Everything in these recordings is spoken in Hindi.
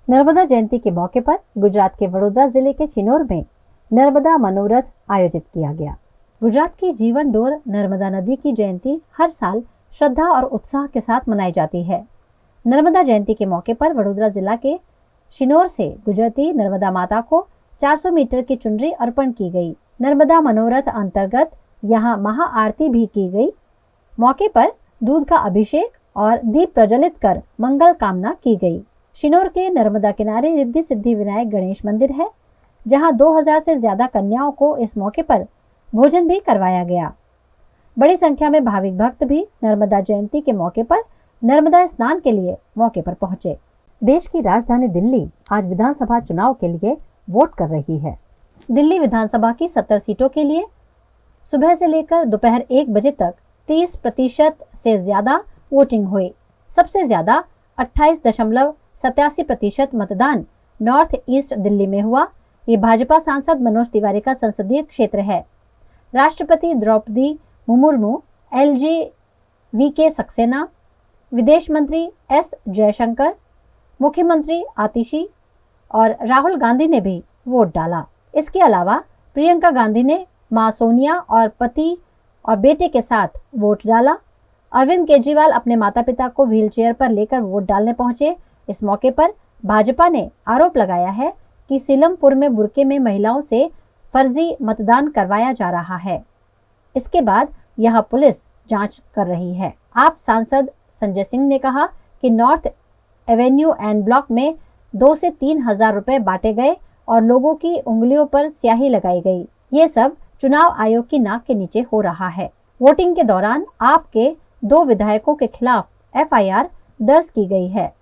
नर्मदा जयंती के मौके पर गुजरात के वडोदरा जिले के शिनोर में नर्मदा मनोरथ आयोजित किया गया। गुजरात की जीवन डोर नर्मदा नदी की जयंती हर साल श्रद्धा और उत्साह के साथ मनाई जाती है। नर्मदा जयंती के मौके पर वडोदरा जिला के शिनोर से गुजरती नर्मदा माता को 400 मीटर की चुनरी अर्पण की गई। नर्मदा मनोरथ अंतर्गत यहाँ महाआरती भी की गई। मौके पर दूध का अभिषेक और दीप प्रज्वलित कर मंगल कामना की गई। शिनोर के नर्मदा किनारे रिद्धि सिद्धि विनायक गणेश मंदिर है, जहां 2000 से ज्यादा कन्याओं को इस मौके पर भोजन भी करवाया गया। बड़ी संख्या में भाविक भक्त भी नर्मदा जयंती के मौके पर नर्मदा स्नान के लिए मौके पर पहुंचे। देश की राजधानी दिल्ली आज विधानसभा चुनाव के लिए वोट कर रही है। दिल्ली विधानसभा की 70 सीटों के लिए सुबह से लेकर दोपहर 1 बजे तक 30% से ज्यादा वोटिंग हुई। सबसे ज्यादा 28.87% मतदान नॉर्थ ईस्ट दिल्ली में हुआ। ये भाजपा सांसद मनोज तिवारी का संसदीय क्षेत्र है। राष्ट्रपति द्रौपदी मुर्मू, एलजी वीके सक्सेना, विदेश मंत्री एस जयशंकर, मुख्यमंत्री आतिशी और राहुल गांधी ने भी वोट डाला। इसके अलावा प्रियंका गांधी ने मां सोनिया और पति और बेटे के साथ वोट डाला। अरविंद केजरीवाल अपने माता पिता को व्हीलचेयर पर लेकर वोट डालने पहुंचे। इस मौके पर भाजपा ने आरोप लगाया है कि सीलमपुर में बुर्के में महिलाओं से फर्जी मतदान करवाया जा रहा है। इसके बाद यह पुलिस जांच कर रही है। आप सांसद संजय सिंह ने कहा कि नॉर्थ एवेन्यू एंड ब्लॉक में 2 से 3 हजार रुपए बांटे गए और लोगों की उंगलियों पर स्याही लगाई गई। ये सब चुनाव आयोग की नाक के नीचे हो रहा है। वोटिंग के दौरान आपके 2 विधायकों के खिलाफ एफआईआर दर्ज की गई है।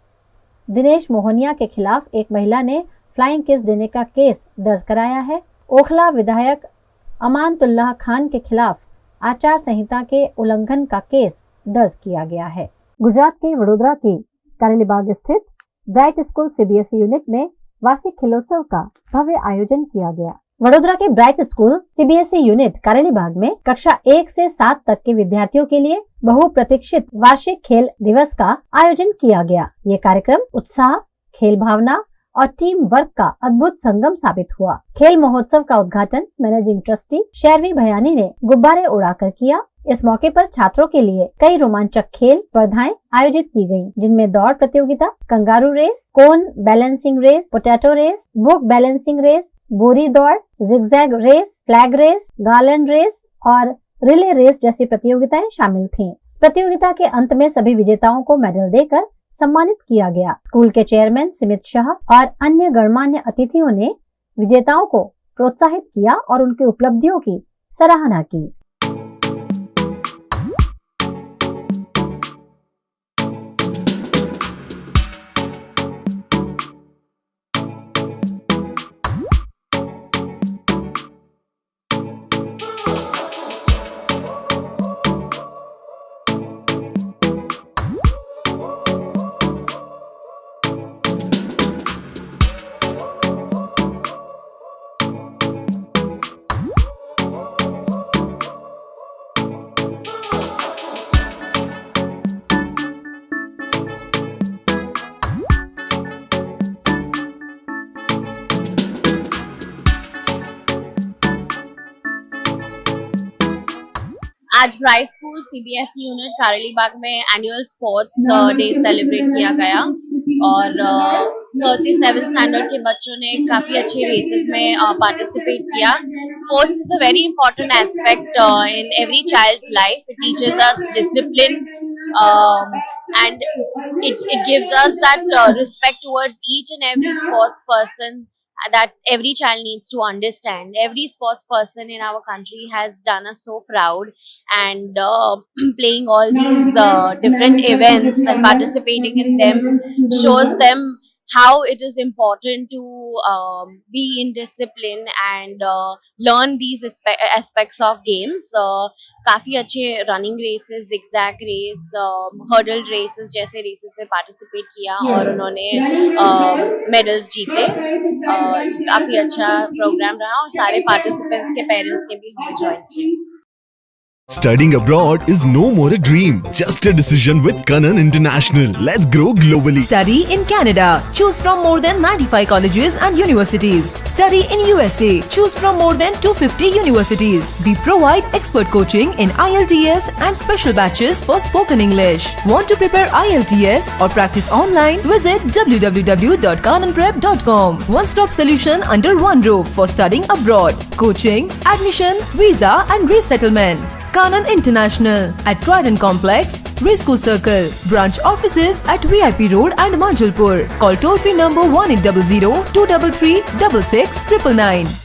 दिनेश मोहनिया के खिलाफ एक महिला ने फ्लाइंग किस देने का केस दर्ज कराया है। ओखला विधायक अमानतुल्लाह खान के खिलाफ आचार संहिता के उल्लंघन का केस दर्ज किया गया है। गुजरात के वडोदरा की कारेलीबाग स्थित ब्राइट स्कूल सीबीएसई यूनिट में वार्षिक खेलोत्सव का भव्य आयोजन किया गया। वडोदरा के bright school CBSE unit Karelibaug में कक्षा 1 से 7 तक के विद्यार्थियों के लिए बहुप्रतीक्षित वार्षिक खेल दिवस का आयोजन किया गया। ये कार्यक्रम उत्साह, खेल भावना और टीम वर्क का अद्भुत संगम साबित हुआ। खेल महोत्सव का उद्घाटन मैनेजिंग ट्रस्टी शेरवी भयानी ने गुब्बारे उड़ाकर किया। इस मौके पर छात्रों के लिए कई रोमांचक खेल स्पर्धाएं आयोजित की गयी, जिनमें दौड़ प्रतियोगिता, kangaroo race, cone balancing race, potato race, book balancing race, बोरी दौड़, zigzag race, flag race, garland race और रिले रेस जैसी प्रतियोगिताएं शामिल थीं। प्रतियोगिता के अंत में सभी विजेताओं को मेडल देकर सम्मानित किया गया। स्कूल के चेयरमैन सिमित शाह और अन्य गणमान्य अतिथियों ने विजेताओं को प्रोत्साहित किया और उनकी उपलब्धियों की सराहना की। आज bright school CBSE unit Karelibaug में एनुअल स्पोर्ट्स डे सेलिब्रेट किया गया और 3rd से 7th स्टैंडर्ड के बच्चों ने काफी अच्छे रेसेस में पार्टिसिपेट किया। Sports is a very important aspect in every child's life. It teaches us discipline and it gives us that respect towards each and every sports person that every child needs to understand. Every sports person in our country has done us so proud, and playing all these different events and participating in them shows them how it is important to be in discipline and learn these aspects of games. काफी अच्छे running races, zigzag race, hurdle races जैसे रेसेस में पार्टिसिपेट किया और उन्होंने मेडल्स जीते। काफी अच्छा प्रोग्राम रहा और सारे पार्टिसिपेंट्स के पेरेंट्स ने भी ज्वाइन किया। Studying abroad is no more a dream, just a decision with Kanan International. Let's grow globally. Study in Canada. Choose from more than 95 colleges and universities. Study in USA. Choose from more than 250 universities. We provide expert coaching in IELTS and special batches for spoken English. Want to prepare IELTS or practice online? Visit www.kananprep.com. One-stop solution under one roof for studying abroad. Coaching, admission, visa and resettlement. Kanan International at Trident Complex, Risco Circle. Branch offices at VIP Road and Manjalpur. Call toll-free number 1800-233-6699.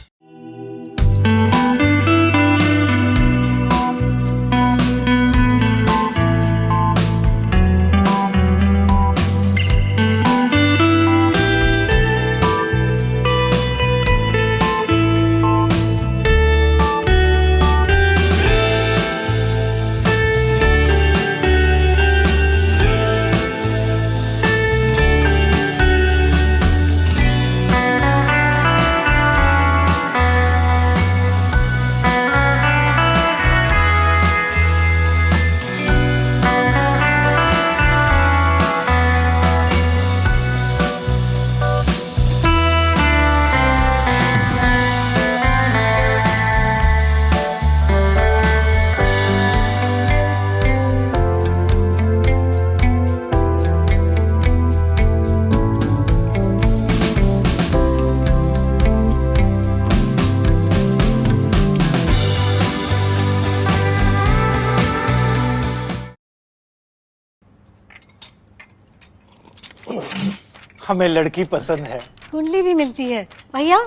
हमें लड़की पसंद है। कुंडली भी मिलती है भैया।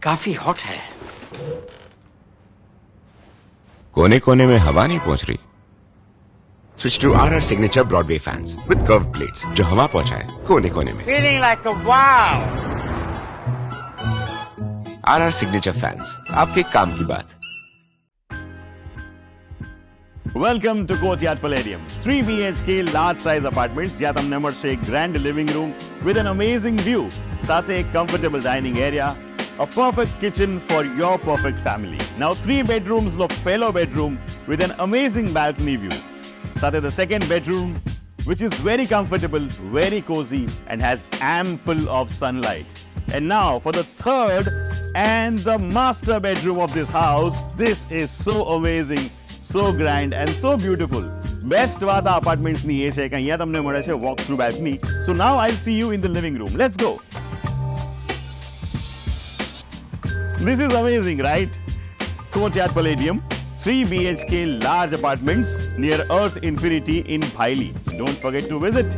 काफी हॉट है। कोने कोने में हवा नहीं पहुंच रही। Switch to RR signature Broadway fans with curve plates जो हवा पहुंचाए कोने कोने में। Feeling like a wow. RR signature fans, आपके काम की बात। Welcome to Courtyard Palladium. 3 BHK large size apartments જ્યાં તમને મળશે એક grand living room with an amazing view. સાથે એક comfortable dining area, a perfect kitchen for your perfect family. Now 3 bedrooms નો પહેલો bedroom with an amazing balcony view. સાથે the second bedroom which is very comfortable, very cozy and has ample of sunlight. And now for the third and the master bedroom of this house. This is so amazing. So grand and so beautiful. Best વાત આ apartments ની એ છે કે અહીંયા તમને મળે છે walk through balcony. So now I'll see you in the living room. Let's go. This is amazing, right? Courtyard Palladium, 3 BHK large apartments near Earth Infinity in Bhaili. Don't forget to visit.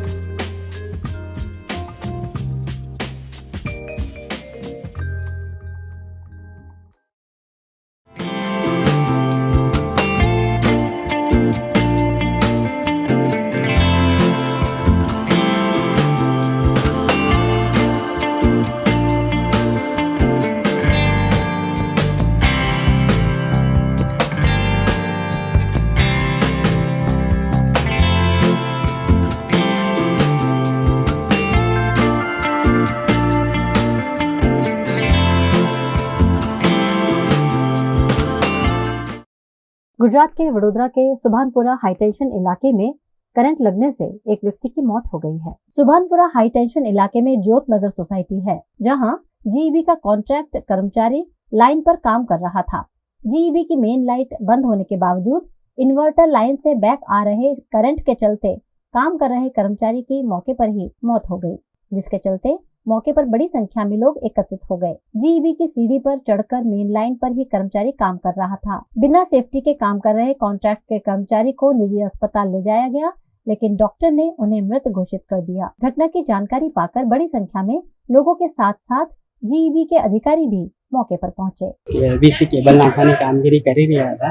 Gujarat के वडोदरा के सुभानपुरा हाई टेंशन इलाके में करंट लगने से एक व्यक्ति की मौत हो गई है। सुभानपुरा हाई टेंशन इलाके में ज्योत नगर सोसाइटी है, जहां जीईबी का कॉन्ट्रैक्ट कर्मचारी लाइन पर काम कर रहा था। जीईबी की मेन लाइट बंद होने के बावजूद इन्वर्टर लाइन से बैक आ रहे करंट के चलते काम कर रहे कर्मचारी की मौके पर ही मौत हो गई, जिसके चलते मौके पर बड़ी संख्या में लोग एकत्रित हो गए। जीईबी की सीढ़ी पर चढ़कर मेन लाइन पर ही कर्मचारी काम कर रहा था। बिना सेफ्टी के काम कर रहे कॉन्ट्रैक्ट के कर्मचारी को निजी अस्पताल ले जाया गया, लेकिन डॉक्टर ने उन्हें मृत घोषित कर दिया। घटना की जानकारी पाकर बड़ी संख्या में लोगों के साथ साथ जीईबी के अधिकारी भी मौके पर पहुंचे। એબીસી કેબલ નાખવાની કામગીરી કરી રહ્યા હતા।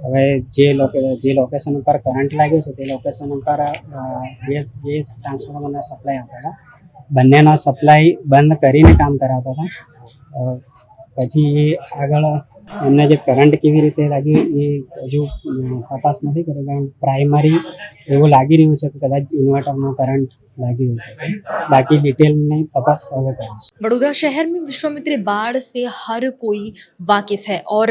હવે જે લોકેશન પર કરંટ लाग्યો છે તે લોકેશન પર ગેસ ટ્રાન્સફોર્મરના સપ્લાય આવતા હતા। બંનેનો સપ્લાય બંધ કરીને કામ કરાવતા હતા। પછી આગળ એમને જે કરંટ કેવી રીતે લાગ્યો એ હજુ તપાસ નથી કરી, કારણ પ્રાઇમરી એવું લાગી રહ્યું છે કે કદાચ ઇન્વર્ટરનો કરંટ લાગી રહ્યું છે, બાકી ડિટેલની તપાસ હવે કરીશ. वडोदरा शहर में विश्वामित्री बाढ़ से हर कोई वाकिफ है और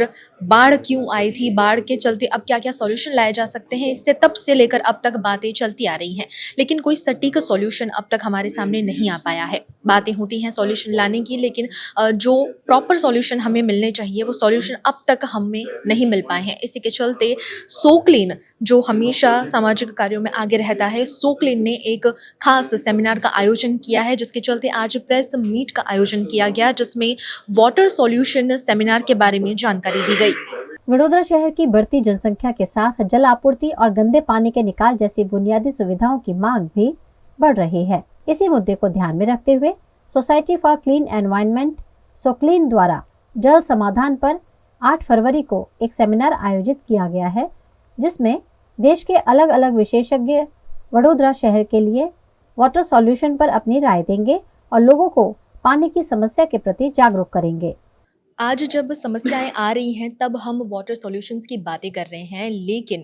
बाढ़ क्यों आई थी, बाढ़ के चलते अब क्या क्या सॉल्यूशन लाए जा सकते हैं, इससे तब से लेकर अब तक बातें चलती आ रही हैं, लेकिन कोई सटीक सॉल्यूशन अब तक हमारे सामने नहीं आ पाया है. बातें होती हैं सॉल्यूशन लाने की, लेकिन जो प्रॉपर सॉल्यूशन हमें मिलने चाहिए वो सॉल्यूशन अब तक हमें नहीं मिल पाए हैं. इसी के चलते सोक्लीन जो हमेशा सामाजिक कार्यों में आगे रहता है, सोक्लीन ने एक खास सेमिनार का आयोजन किया है, जिसके चलते आज प्रेस मीट का आयोजन किया गया, जिसमें वाटर सॉल्यूशन सेमिनार के बारे में जानकारी दी गई. वडोदरा शहर की बढ़ती जनसंख्या के साथ जल आपूर्ति और गंदे पानी के निकाल जैसी बुनियादी सुविधाओं की मांग भी बढ़ रही है. इसी मुद्दे को ध्यान में रखते हुए सोसाइटी फॉर क्लीन एनवायरनमेंट सोक्लीन द्वारा जल समाधान पर 8 फरवरी को एक सेमिनार आयोजित किया गया है, जिसमें देश के अलग अलग विशेषज्ञ वडोदरा शहर के लिए वाटर सॉल्यूशन पर अपनी राय देंगे और लोगों को पानी की समस्या के प्रति जागरूक करेंगे. आज जब समस्याएं आ रही हैं तब हम वाटर सॉल्यूशंस की बातें कर रहे हैं, लेकिन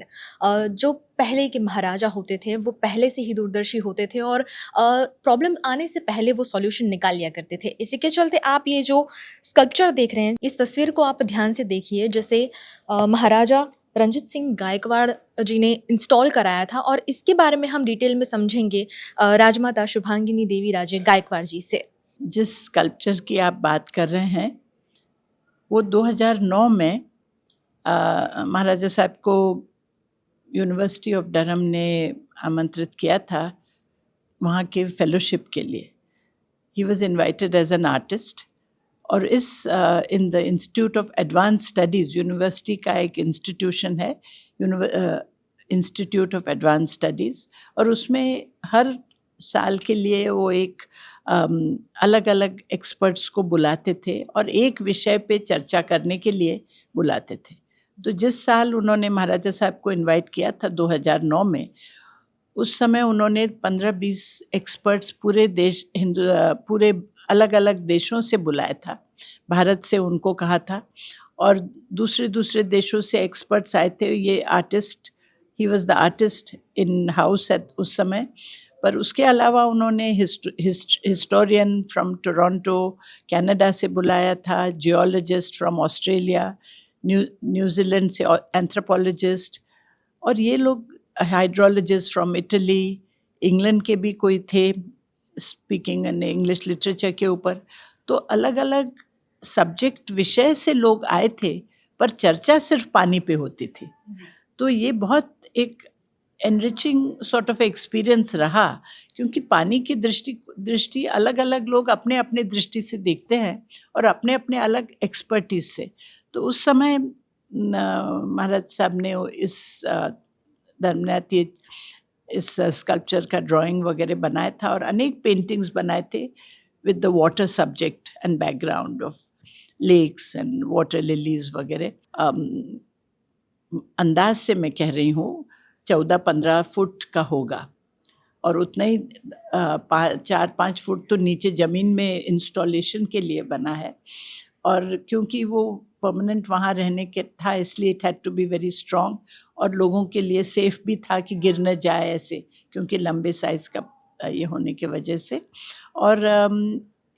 जो पहले के महाराजा होते थे वो पहले से ही दूरदर्शी होते थे और प्रॉब्लम आने से पहले वो सॉल्यूशन निकाल लिया करते थे. इसी के चलते आप ये जो स्कल्पचर देख रहे हैं, इस तस्वीर को आप ध्यान से देखिए, जैसे महाराजा रंजीत सिंह गायकवाड़ जी ने इंस्टॉल कराया था, और इसके बारे में हम डिटेल में समझेंगे राजमाता शुभांगिनी देवी राजे गायकवाड़ जी से. जिस स्कल्पचर की आप बात कर रहे हैं वो 2009 में महाराजा साहब को यूनिवर्सिटी ऑफ डरहम ने आमंत्रित किया था वहाँ के फेलोशिप के लिए. He was invited as an artist, और इस in the institute of advance studies, university का एक इंस्टीट्यूशन है, इंस्टीट्यूट ऑफ एडवांस स्टडीज़, और उसमें हर साल के लिए वो एक अलग अलग एक्सपर्ट्स को बुलाते थे और एक विषय पे चर्चा करने के लिए बुलाते थे. तो जिस साल उन्होंने महाराजा साहब को इनवाइट किया था 2009 में, उस समय उन्होंने 15-20 एक्सपर्ट्स पूरे अलग अलग देशों से बुलाया था. भारत से उनको कहा था और दूसरे देशों से एक्सपर्ट्स आए थे. ये artist, he was the artist in house at उस समय. पर उसके अलावा उन्होंने हिस्टोरियन फ्रॉम टोरंटो कनाडा से बुलाया था, जियोलॉजिस्ट फ्रॉम ऑस्ट्रेलिया, न्यूजीलैंड से एंथ्रोपोलॉजिस्ट, और ये लोग हाइड्रोलॉजिस्ट फ्रॉम इटली, इंग्लैंड के भी कोई थे स्पीकिंग इन इंग्लिश लिटरेचर के ऊपर. तो अलग अलग सब्जेक्ट विषय से लोग आए थे, पर चर्चा सिर्फ पानी पे होती थी. तो ये बहुत एक एनरिचिंग सॉर्ट ऑफ एक्सपीरियंस रहा, क्योंकि पानी की दृष्टि अलग अलग लोग अपने अपने दृष्टि से देखते हैं और अपने अपने अलग एक्सपर्टीज से. तो उस समय महाराज साहब ने इस धर्मनाथी इस स्कल्पचर का ड्राइंग वगैरह बनाया था और अनेक पेंटिंग्स बनाए थे with the water subject and background of lakes and water lilies वगैरह. अंदाज से मैं कह रही हूँ 14-15 फुट का होगा, और उतना ही 4-5 फुट तो नीचे ज़मीन में इंस्टॉलेशन के लिए बना है. और क्योंकि वो परमानेंट वहाँ रहने के था, इसलिए it had to be very strong, और लोगों के लिए सेफ भी था कि गिर न जाए ऐसे, क्योंकि लंबे साइज़ का ये होने की वजह से. और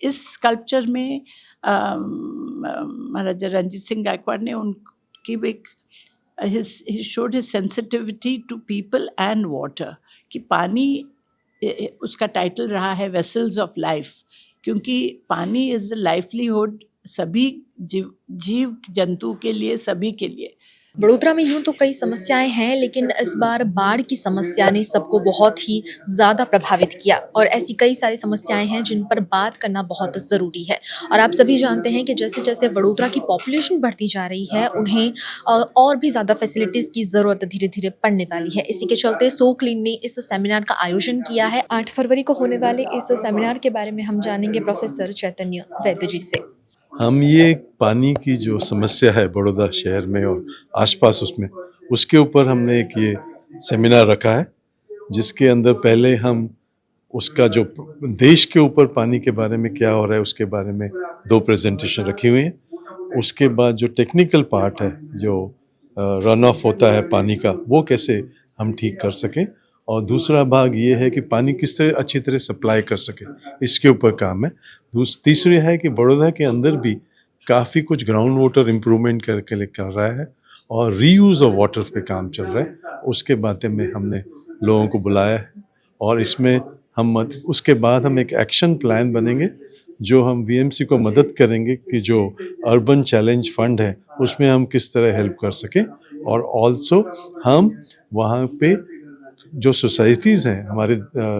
इस स्कल्पचर में महाराजा रंजीत सिंह गायकवाड़ ने उनकी एक he showed his sensitivity to people and water, कि पानी, उसका टाइटल रहा है वेसल्स ऑफ लाइफ, क्योंकि पानी इज़ द लाइवलीहुड सभी जीव जंतु के लिए, सभी के लिए. वडोदरा में यूं तो कई समस्याएं हैं, लेकिन इस बार बाढ़ की समस्या ने सबको बहुत ही ज़्यादा प्रभावित किया, और ऐसी कई सारी समस्याएं हैं जिन पर बात करना बहुत ज़रूरी है. और आप सभी जानते हैं कि जैसे जैसे वडोदरा की पॉपुलेशन बढ़ती जा रही है, उन्हें और भी ज़्यादा फैसिलिटीज़ की ज़रूरत धीरे धीरे पड़ने वाली है. इसी के चलते सोक्लीन ने इस सेमिनार का आयोजन किया है. 8 फरवरी को होने वाले इस सेमिनार के बारे में हम जानेंगे प्रोफेसर चैतन्य वैद्य जी से. हम ये पानी की जो समस्या है बड़ौदा शहर में और आसपास उसमें, उसके ऊपर हमने एक ये सेमिनार रखा है, जिसके अंदर पहले हम उसका जो देश के ऊपर पानी के बारे में क्या हो रहा है उसके बारे में 2 प्रेजेंटेशन रखी हुई हैं. उसके बाद जो टेक्निकल पार्ट है, जो रन ऑफ होता है पानी का, वो कैसे हम ठीक कर सकें, और दूसरा भाग ये है कि पानी किस तरह अच्छी तरह सप्लाई कर सके, इसके ऊपर काम है। तीसरी है कि बड़ौदा के अंदर भी काफ़ी कुछ ग्राउंड वाटर इम्प्रूवमेंट करके कर रहा है और रीयूज़ ऑफ वाटर पे काम चल रहा है। उसके बारे में हमने लोगों को बुलाया है और इसमें उसके बाद हम एक एक्शन प्लान बनेंगे जो हम वीएमसी को मदद करेंगे कि जो अर्बन चैलेंज फंड है उसमें हम किस तरह हेल्प कर सकें, और ऑल्सो हम वहाँ पे जो सोसाइटीज़ हैं हमारे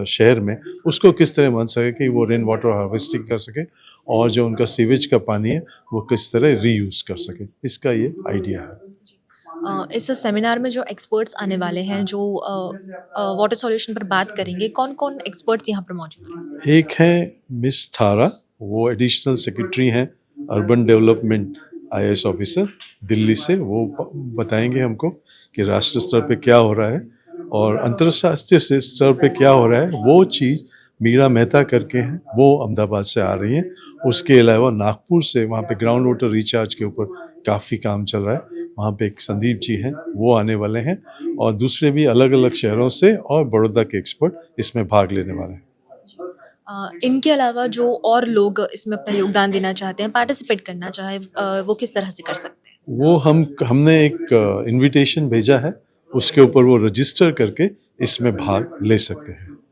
शहर में उसको किस तरह बन सके कि वो रेन वाटर हार्वेस्टिंग कर सके और जो उनका सीवेज का पानी है वो किस तरह रीयूज़ कर सके, इसका ये आइडिया है। इस सेमिनार में जो एक्सपर्ट्स आने वाले हैं जो वाटर सॉल्यूशन पर बात करेंगे, कौन कौन एक्सपर्ट्स यहाँ पर मौजूद हैं? एक है मिस थारा, वो एडिशनल सेक्रेटरी हैं urban development IAS officer Delhi से। वो बताएंगे हमको कि राष्ट्रीय स्तर पे क्या हो रहा है और अंतर्राष्ट्रीय स्तर पे क्या हो रहा है। वो चीज़ मीरा मेहता करके हैं, वो अहमदाबाद से आ रही हैं। उसके अलावा नागपुर से वहाँ पे ग्राउंड वाटर रिचार्ज के ऊपर काफ़ी काम चल रहा है, वहाँ पे एक संदीप जी हैं वो आने वाले हैं, और दूसरे भी अलग अलग शहरों से और बड़ौदा के एक्सपर्ट इसमें भाग लेने वाले हैं। इनके अलावा जो और लोग इसमें अपना योगदान देना चाहते हैं, पार्टिसिपेट करना चाहे, वो किस तरह से कर सकते हैं? वो हमने एक इनविटेशन भेजा है, उसके ऊपर वो रजिस्टर करके इसमें भाग ले सकते हैं।